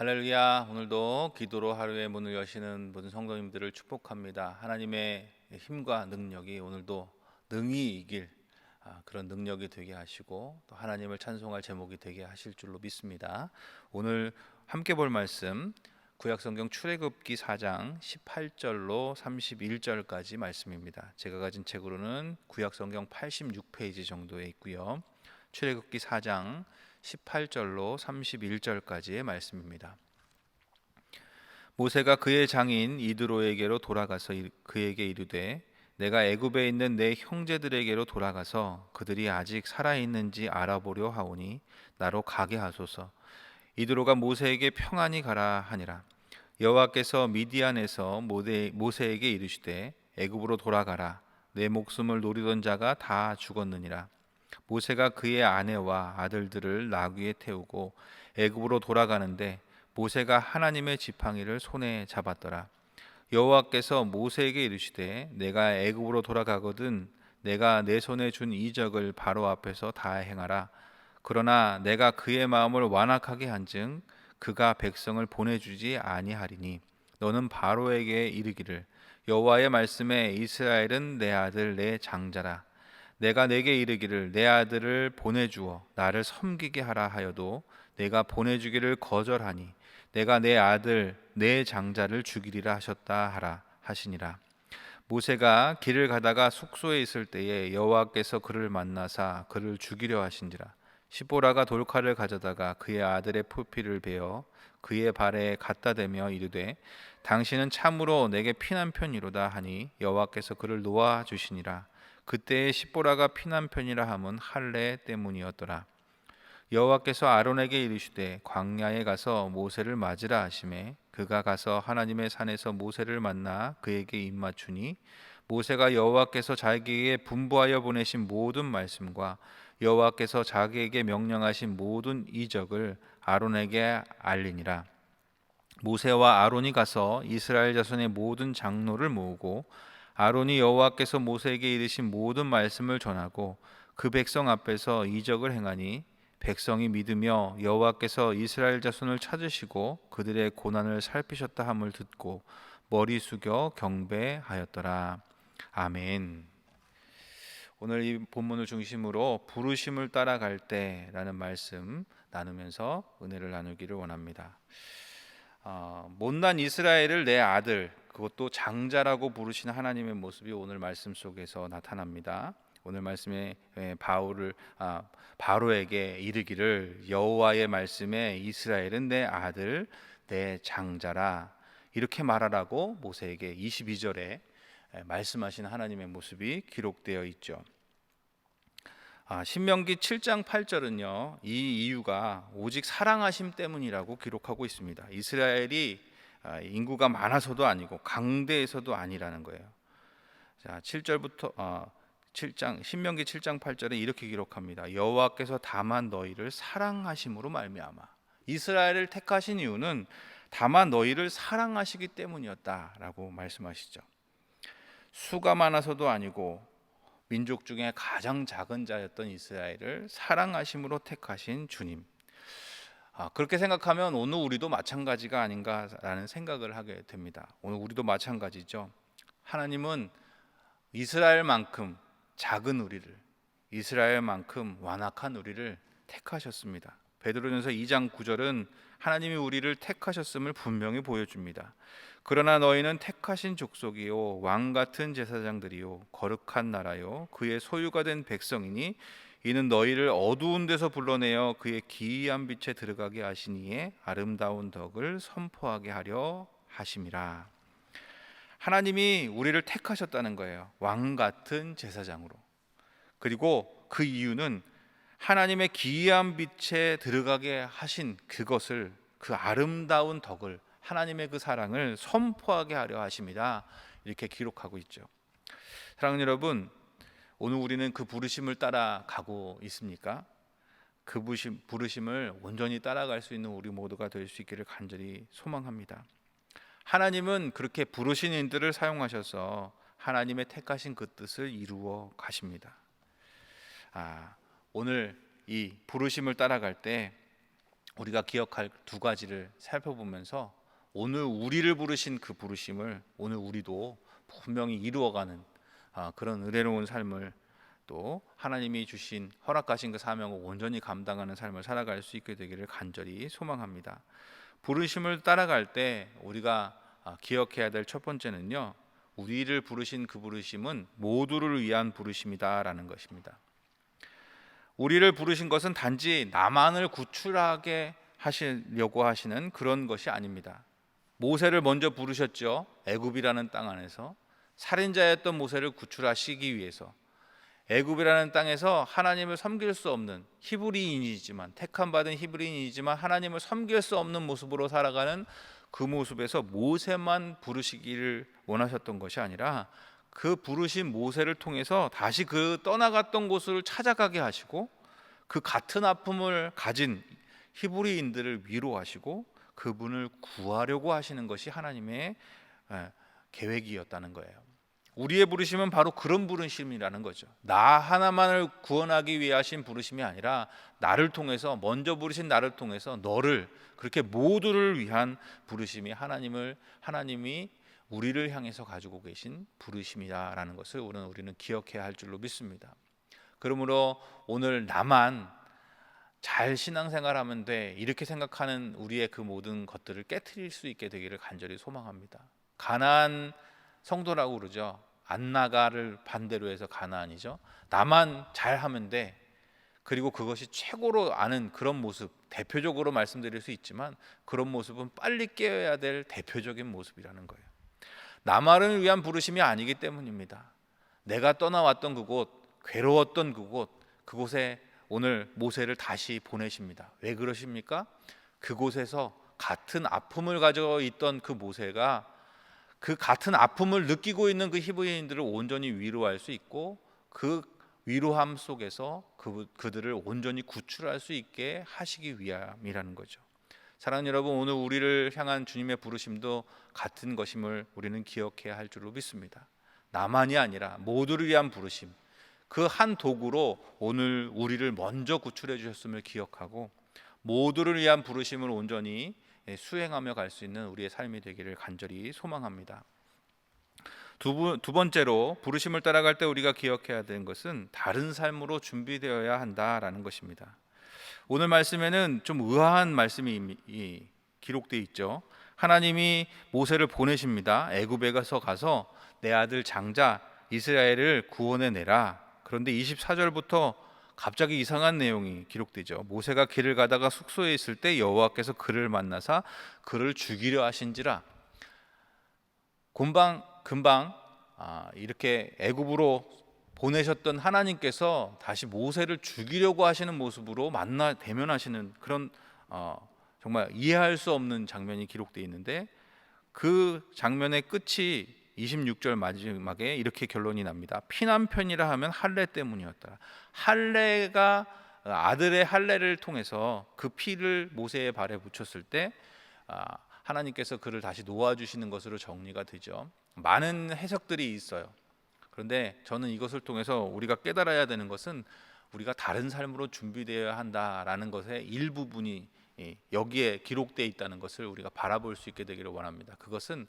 할렐루야. 오늘도 기도로 하루의 문을 여시는 모든 성도님들을 축복합니다. 하나님의 힘과 능력이 오늘도 능히 이길 그런 능력이 되게 하시고 또 하나님을 찬송할 제목이 되게 하실 줄로 믿습니다. 오늘 함께 볼 말씀 구약성경 출애굽기 4장 18절로 31절까지 말씀입니다. 제가 가진 책으로는 구약성경 86페이지 정도에 있고요. 출애굽기 4장 18절로 31절까지의 말씀입니다. 모세가 그의 장인 이드로에게로 돌아가서 그에게 이르되 내가 애굽에 있는 내 형제들에게로 돌아가서 그들이 아직 살아 있는지 알아보려 하오니 나로 가게 하소서. 이드로가 모세에게 평안히 가라 하니라. 여호와께서 미디안에서 모세에게 이르시되 애굽으로 돌아가라. 내 목숨을 노리던 자가 다 죽었느니라. 모세가 그의 아내와 아들들을 나귀에 태우고 애굽으로 돌아가는데 모세가 하나님의 지팡이를 손에 잡았더라. 여호와께서 모세에게 이르시되 내가 애굽으로 돌아가거든 내가 내 손에 준 이적을 바로 앞에서 다 행하라. 그러나 내가 그의 마음을 완악하게 한즉 그가 백성을 보내주지 아니하리니 너는 바로에게 이르기를 여호와의 말씀에 이스라엘은 내 아들 내 장자라. 내가 내게 이르기를 내 아들을 보내주어 나를 섬기게 하라 하여도 내가 보내주기를 거절하니 내가 내 아들 내 장자를 죽이리라 하셨다 하라 하시니라. 모세가 길을 가다가 숙소에 있을 때에 여호와께서 그를 만나사 그를 죽이려 하신지라. 시보라가 돌칼을 가져다가 그의 아들의 표피를 베어 그의 발에 갖다 대며 이르되 당신은 참으로 내게 피난편이로다 하니 여호와께서 그를 놓아 주시니라. 그때의 십보라가 피난편이라 함은 할례 때문이었더라. 여호와께서 아론에게 이르시되 광야에 가서 모세를 맞으라 하시매 그가 가서 하나님의 산에서 모세를 만나 그에게 입맞추니 모세가 여호와께서 자기에게 분부하여 보내신 모든 말씀과 여호와께서 자기에게 명령하신 모든 이적을 아론에게 알리니라. 모세와 아론이 가서 이스라엘 자손의 모든 장로를 모으고 아론이 여호와께서 모세에게 이르신 모든 말씀을 전하고 그 백성 앞에서 이적을 행하니 백성이 믿으며 여호와께서 이스라엘 자손을 찾으시고 그들의 고난을 살피셨다 함을 듣고 머리 숙여 경배하였더라. 아멘. 오늘 이 본문을 중심으로 부르심을 따라갈 때라는 말씀 나누면서 은혜를 나누기를 원합니다. 못난 이스라엘을 내 아들, 그것도 장자라고 부르시는 하나님의 모습이 오늘 말씀 속에서 나타납니다. 오늘 말씀에 바로에게 이르기를 여호와의 말씀에 이스라엘은 내 아들, 내 장자라 이렇게 말하라고 모세에게 22절에 말씀하신 하나님의 모습이 기록되어 있죠. 신명기 7장 8절은요 이 이유가 오직 사랑하심 때문이라고 기록하고 있습니다. 이스라엘이 인구가 많아서도 아니고 강대해서도 아니라는 거예요. 자, 7절부터 7장 신명기 7장 8절에 이렇게 기록합니다. 여호와께서 다만 너희를 사랑하심으로 말미암아. 이스라엘을 택하신 이유는 다만 너희를 사랑하시기 때문이었다라고 말씀하시죠. 수가 많아서도 아니고 민족 중에 가장 작은 자였던 이스라엘을 사랑하심으로 택하신 주님. 그렇게 생각하면 오늘 우리도 마찬가지가 아닌가라는 생각을 하게 됩니다. 오늘 우리도 마찬가지죠. 하나님은 이스라엘만큼 작은 우리를, 이스라엘만큼 완악한 우리를 택하셨습니다. 베드로전서 2장 9절은 하나님이 우리를 택하셨음을 분명히 보여줍니다. 그러나 너희는 택하신 족속이요 왕 같은 제사장들이요 거룩한 나라요 그의 소유가 된 백성이니 이는 너희를 어두운 데서 불러내어 그의 기이한 빛에 들어가게 하시니에 아름다운 덕을 선포하게 하려 하심이라. 하나님이 우리를 택하셨다는 거예요. 왕 같은 제사장으로. 그리고 그 이유는 하나님의 기이한 빛에 들어가게 하신 그것을, 그 아름다운 덕을, 하나님의 그 사랑을 선포하게 하려 하십니다. 이렇게 기록하고 있죠. 사랑하는 여러분, 오늘 우리는 그 부르심을 따라가고 있습니까? 그 부르심을 온전히 따라갈 수 있는 우리 모두가 될 수 있기를 간절히 소망합니다. 하나님은 그렇게 부르신 인들을 사용하셔서 하나님의 택하신 그 뜻을 이루어 가십니다. 오늘 이 부르심을 따라갈 때 우리가 기억할 두 가지를 살펴보면서 오늘 우리를 부르신 그 부르심을 오늘 우리도 분명히 이루어가는 그런 은혜로운 삶을, 또 하나님이 주신 허락하신 그 사명을 온전히 감당하는 삶을 살아갈 수 있게 되기를 간절히 소망합니다. 부르심을 따라갈 때 우리가 기억해야 될 첫 번째는요, 우리를 부르신 그 부르심은 모두를 위한 부르심이다라는 것입니다. 우리를 부르신 것은 단지 나만을 구출하게 하시려고 하시는 그런 것이 아닙니다. 모세를 먼저 부르셨죠. 애굽이라는 땅 안에서 살인자였던 모세를 구출하시기 위해서, 애굽이라는 땅에서 하나님을 섬길 수 없는 히브리인이지만, 택함 받은 히브리인이지만 하나님을 섬길 수 없는 모습으로 살아가는 그 모습에서 모세만 부르시기를 원하셨던 것이 아니라, 그 부르신 모세를 통해서 다시 그 떠나갔던 곳을 찾아가게 하시고, 그 같은 아픔을 가진 히브리인들을 위로하시고 그분을 구하려고 하시는 것이 하나님의 계획이었다는 거예요. 우리의 부르심은 바로 그런 부르심이라는 거죠. 나 하나만을 구원하기 위해 하신 부르심이 아니라, 나를 통해서, 먼저 부르신 나를 통해서 너를, 그렇게 모두를 위한 부르심이 하나님이 우리를 향해서 가지고 계신 부르심이다라는 것을 우리는 기억해야 할 줄로 믿습니다. 그러므로 오늘 나만 잘 신앙생활하면 돼, 이렇게 생각하는 우리의 그 모든 것들을 깨트릴 수 있게 되기를 간절히 소망합니다. 가나안 성도라고 그러죠. 안나가를 반대로 해서 가나안이죠. 나만 잘하면 돼, 그리고 그것이 최고로 아는 그런 모습, 대표적으로 말씀드릴 수 있지만 그런 모습은 빨리 깨어야 될 대표적인 모습이라는 거예요. 나만을 위한 부르심이 아니기 때문입니다. 내가 떠나왔던 그곳, 괴로웠던 그곳에 오늘 모세를 다시 보내십니다. 왜 그러십니까? 그곳에서 같은 아픔을 가지고 있던 그 모세가 그 같은 아픔을 느끼고 있는 그 히브리인들을 온전히 위로할 수 있고, 그 위로함 속에서 그들을 온전히 구출할 수 있게 하시기 위함이라는 거죠. 사랑하는 여러분, 오늘 우리를 향한 주님의 부르심도 같은 것임을 우리는 기억해야 할 줄로 믿습니다. 나만이 아니라 모두를 위한 부르심, 그 한 도구로 오늘 우리를 먼저 구출해 주셨음을 기억하고, 모두를 위한 부르심을 온전히 수행하며 갈 수 있는 우리의 삶이 되기를 간절히 소망합니다. 두 번째로, 부르심을 따라갈 때 우리가 기억해야 되는 것은 다른 삶으로 준비되어야 한다라는 것입니다. 오늘 말씀에는 좀 의아한 말씀이 기록되어 있죠. 하나님이 모세를 보내십니다. 애굽에 가서 내 아들 장자 이스라엘을 구원해 내라. 그런데 24절부터 갑자기 이상한 내용이 기록되죠. 모세가 길을 가다가 숙소에 있을 때 여호와께서 그를 만나사 그를 죽이려 하신지라. 금방 이렇게 애굽으로 보내셨던 하나님께서 다시 모세를 죽이려고 하시는 모습으로 대면하시는 그런 정말 이해할 수 없는 장면이 기록되어 있는데, 그 장면의 끝이 26절 마지막에 이렇게 결론이 납니다. 피난편이라 하면 할례 때문이었다. 할례가, 아들의 할례를 통해서 그 피를 모세의 발에 붙였을 때 하나님께서 그를 다시 놓아주시는 것으로 정리가 되죠. 많은 해석들이 있어요. 그런데 저는 이것을 통해서 우리가 깨달아야 되는 것은, 우리가 다른 삶으로 준비되어야 한다라는 것의 일부분이 여기에 기록되어 있다는 것을 우리가 바라볼 수 있게 되기를 원합니다. 그것은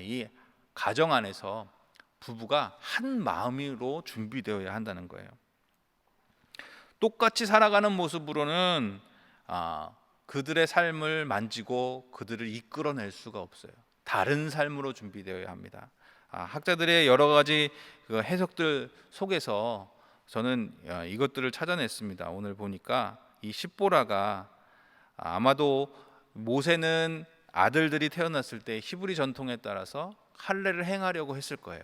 이 가정 안에서 부부가 한 마음으로 준비되어야 한다는 거예요. 똑같이 살아가는 모습으로는 그들의 삶을 만지고 그들을 이끌어낼 수가 없어요. 다른 삶으로 준비되어야 합니다. 학자들의 여러 가지 그 해석들 속에서 저는 이것들을 찾아냈습니다. 오늘 보니까 이 십보라가, 아마도 모세는 아들들이 태어났을 때 히브리 전통에 따라서 할례를 행하려고 했을 거예요.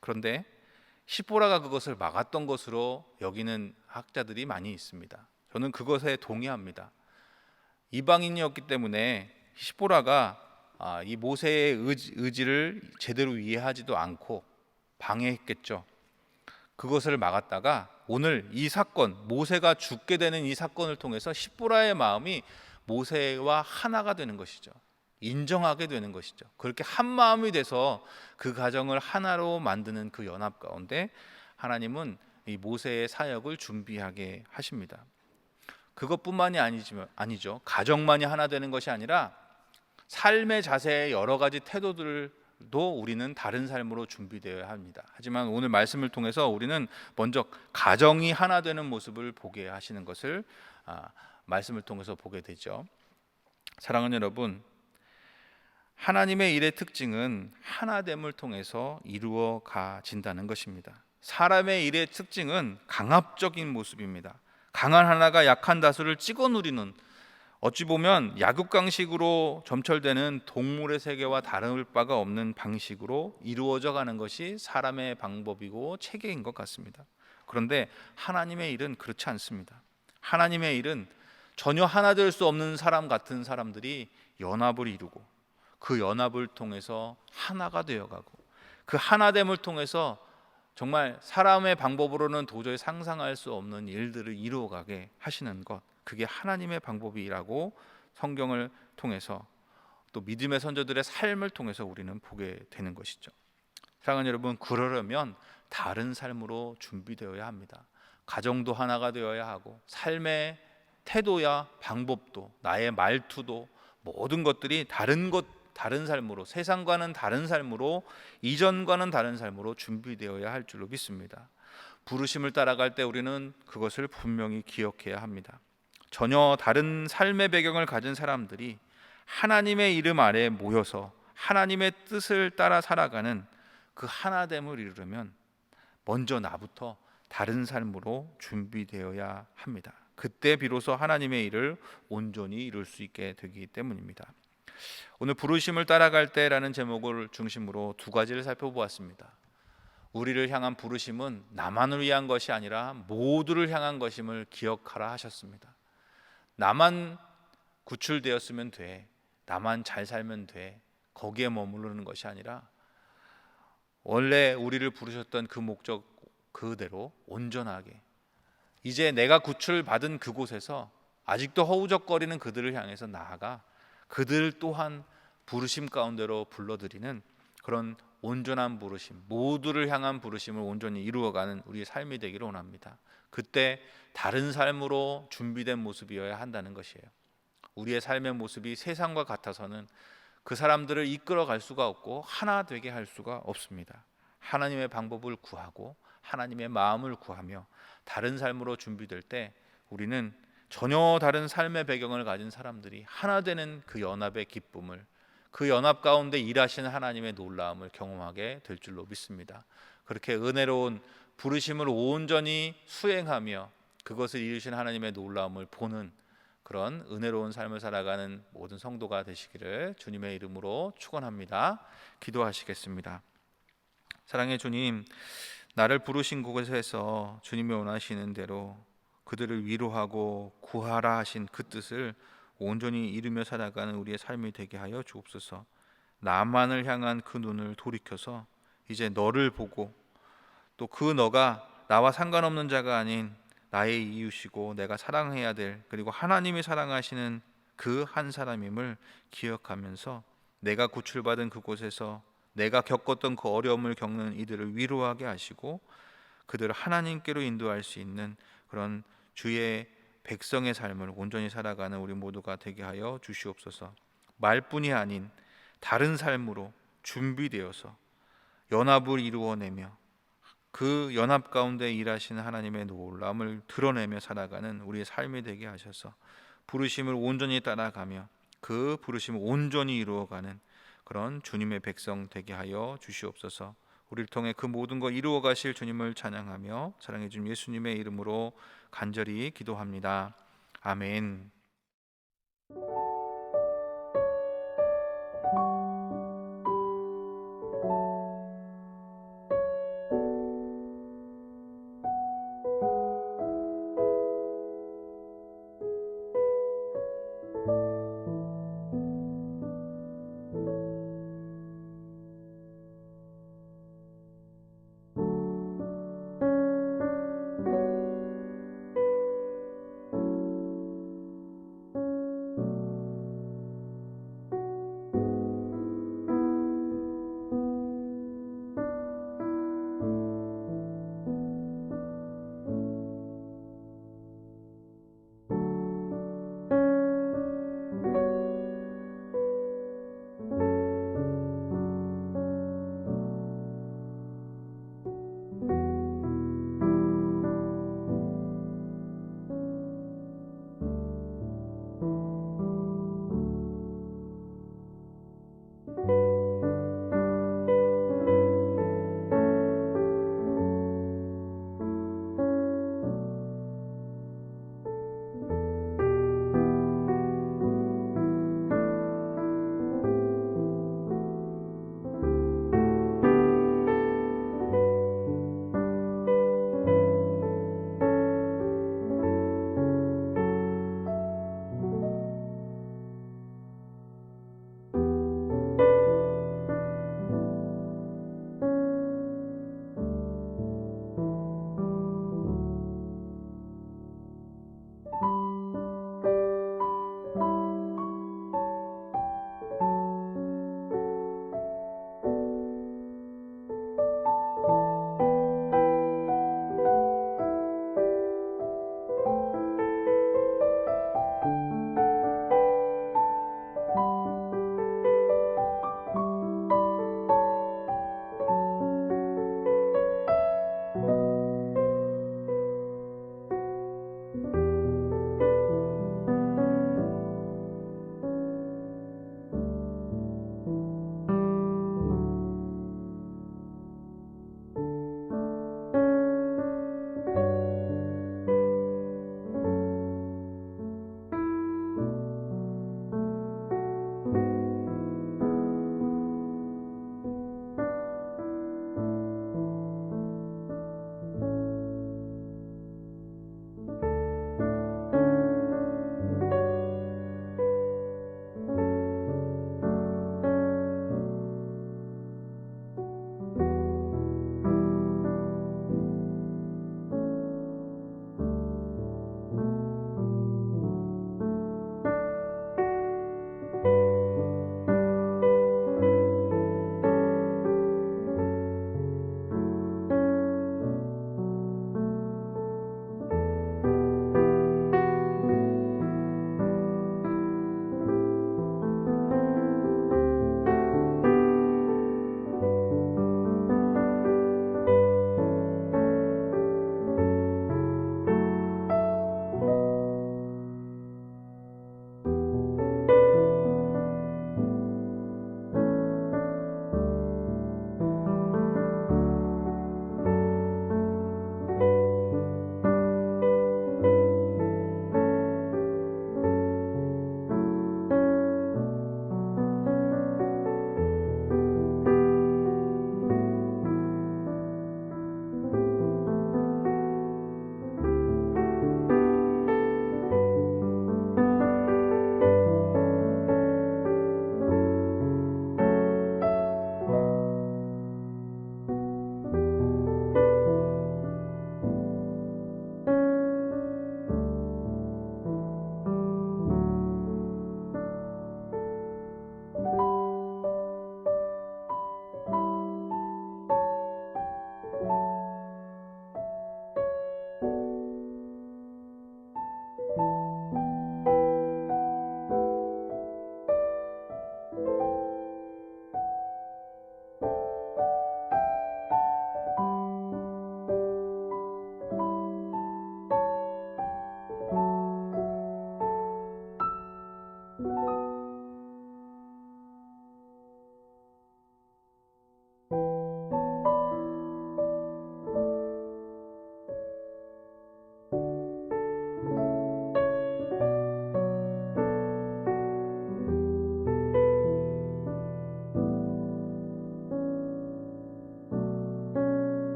그런데 십보라가 그것을 막았던 것으로 여기는 학자들이 많이 있습니다. 저는 그것에 동의합니다. 이방인이었기 때문에 십보라가 이 모세의 의지를 제대로 이해하지도 않고 방해했겠죠. 그것을 막았다가 오늘 이 사건, 모세가 죽게 되는 이 사건을 통해서 십보라의 마음이 모세와 하나가 되는 것이죠. 인정하게 되는 것이죠. 그렇게 한 마음이 돼서 그 가정을 하나로 만드는 그 연합 가운데 하나님은 이 모세의 사역을 준비하게 하십니다. 그것뿐만이 아니죠. 가정만이 하나 되는 것이 아니라 삶의 자세의 여러 가지 태도들도 우리는 다른 삶으로 준비되어야 합니다. 하지만 오늘 말씀을 통해서 우리는 먼저 가정이 하나 되는 모습을 보게 하시는 것을 말씀을 통해서 보게 되죠. 사랑하는 여러분, 하나님의 일의 특징은 하나됨을 통해서 이루어 가진다는 것입니다. 사람의 일의 특징은 강압적인 모습입니다. 강한 하나가 약한 다수를 찍어 누리는, 어찌 보면 약육강식으로 점철되는 동물의 세계와 다를 바가 없는 방식으로 이루어져 가는 것이 사람의 방법이고 체계인 것 같습니다. 그런데 하나님의 일은 그렇지 않습니다. 하나님의 일은 전혀 하나 될 수 없는 사람 같은 사람들이 연합을 이루고 그 연합을 통해서 하나가 되어가고 그 하나됨을 통해서 정말 사람의 방법으로는 도저히 상상할 수 없는 일들을 이루어가게 하시는 것, 그게 하나님의 방법이라고 성경을 통해서 또 믿음의 선조들의 삶을 통해서 우리는 보게 되는 것이죠. 사랑하는 여러분, 그러려면 다른 삶으로 준비되어야 합니다. 가정도 하나가 되어야 하고 삶의 태도야 방법도 나의 말투도 모든 것들이 다른 삶으로, 세상과는 다른 삶으로, 이전과는 다른 삶으로 준비되어야 할 줄로 믿습니다. 부르심을 따라갈 때 우리는 그것을 분명히 기억해야 합니다. 전혀 다른 삶의 배경을 가진 사람들이 하나님의 이름 아래 모여서 하나님의 뜻을 따라 살아가는 그 하나됨을 이루려면 먼저 나부터 다른 삶으로 준비되어야 합니다. 그때 비로소 하나님의 일을 온전히 이룰 수 있게 되기 때문입니다. 오늘 부르심을 따라갈 때라는 제목을 중심으로 두 가지를 살펴보았습니다. 우리를 향한 부르심은 나만을 위한 것이 아니라 모두를 향한 것임을 기억하라 하셨습니다. 나만 구출되었으면 돼, 나만 잘 살면 돼, 거기에 머무르는 것이 아니라 원래 우리를 부르셨던 그 목적 그대로 온전하게, 이제 내가 구출받은 그곳에서 아직도 허우적거리는 그들을 향해서 나아가 그들 또한 부르심 가운데로 불러들이는 그런 온전한 부르심, 모두를 향한 부르심을 온전히 이루어가는 우리의 삶이 되기를 원합니다. 그때 다른 삶으로 준비된 모습이어야 한다는 것이에요. 우리의 삶의 모습이 세상과 같아서는 그 사람들을 이끌어갈 수가 없고 하나 되게 할 수가 없습니다. 하나님의 방법을 구하고 하나님의 마음을 구하며 다른 삶으로 준비될 때 우리는 전혀 다른 삶의 배경을 가진 사람들이 하나 되는 그 연합의 기쁨을, 그 연합 가운데 일하시는 하나님의 놀라움을 경험하게 될 줄로 믿습니다. 그렇게 은혜로운 부르심을 온전히 수행하며 그것을 이루신 하나님의 놀라움을 보는 그런 은혜로운 삶을 살아가는 모든 성도가 되시기를 주님의 이름으로 축원합니다. 기도하시겠습니다. 사랑의 주님, 나를 부르신 곳에서 주님이 원하시는 대로 그들을 위로하고 구하라 하신 그 뜻을 온전히 이루며 살아가는 우리의 삶이 되게 하여 주옵소서. 나만을 향한 그 눈을 돌이켜서 이제 너를 보고 또 그 너가 나와 상관없는 자가 아닌 나의 이웃이고 내가 사랑해야 될, 그리고 하나님이 사랑하시는 그 한 사람임을 기억하면서 내가 구출받은 그곳에서 내가 겪었던 그 어려움을 겪는 이들을 위로하게 하시고 그들을 하나님께로 인도할 수 있는 그런 주의 백성의 삶을 온전히 살아가는 우리 모두가 되게 하여 주시옵소서. 말뿐이 아닌 다른 삶으로 준비되어서 연합을 이루어내며 그 연합 가운데 일하시는 하나님의 놀라움을 드러내며 살아가는 우리의 삶이 되게 하셔서 부르심을 온전히 따라가며 그 부르심을 온전히 이루어가는 그런 주님의 백성 되게 하여 주시옵소서. 우리를 통해 그 모든 것 이루어 가실 주님을 찬양하며 사랑해 주님 예수님의 이름으로 간절히 기도합니다. 아멘.